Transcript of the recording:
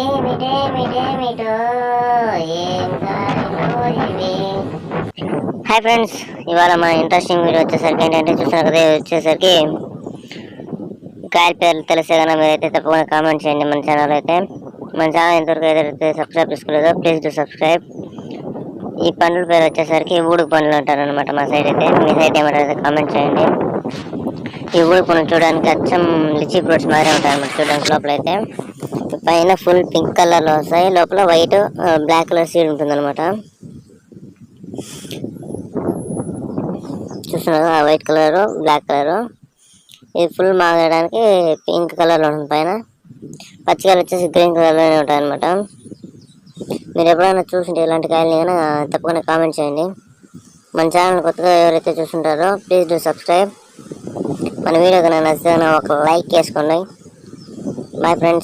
ఏమిటేమిటేమిటో ఏం కాయలో ఇవి. హాయ్ ఫ్రెండ్స్, ఇవాళ మన ఇంట్రెస్టింగ్ వీడియో వచ్చేసరికి ఏంటంటే చూస్తున్నారు కదా, వచ్చేసరికి కాయల పేర్లు తెలిసే కదా మీరైతే తప్పకుండా కామెంట్ చేయండి. మన ఛానల్ అయితే మన ఛానల్ ఎంతవరకు ఏదైతే సబ్స్క్రైబ్ చేసుకోలేదో ప్లీజ్ డు సబ్స్క్రైబ్. ఈ పండ్ల పేరు వచ్చేసరికి ఊడుగు పండ్లు అంటారనమాట మా సైడ్ అయితే. మీ సైడ్ ఏమంటారు కామెంట్ చేయండి. ఈ ఊడుగు పండ్లు చూడడానికి అచ్చం లిచీ ఫ్రూట్స్ మారే ఉంటాయి అన్నమాట చూడడానికి. లోపల అయితే పైన ఫుల్ పింక్ కలర్లో వస్తాయి, లోపల వైట్ బ్లాక్ కలర్ సీడ్ ఉంటుందన్నమాట. చూస్తున్నారు ఆ వైట్ కలరు బ్లాక్ కలరు. ఇది ఫుల్ మాగడానికి పింక్ కలర్లో ఉంటుంది, పైన పచ్చి కలర్ వచ్చేసి గ్రీన్ కలర్లోనే ఉంటాయి అన్నమాట. మీరు ఎప్పుడైనా చూసింటే ఇలాంటి కాయలని కానీ తప్పకుండా కామెంట్ చేయండి. మన ఛానల్ కొత్తగా ఎవరైతే చూస్తుంటారో ప్లీజ్ డూ సబ్స్క్రైబ్. మన వీడియో కనుక నచ్చితే ఒక లైక్ చేసుకోండి. Bye friends.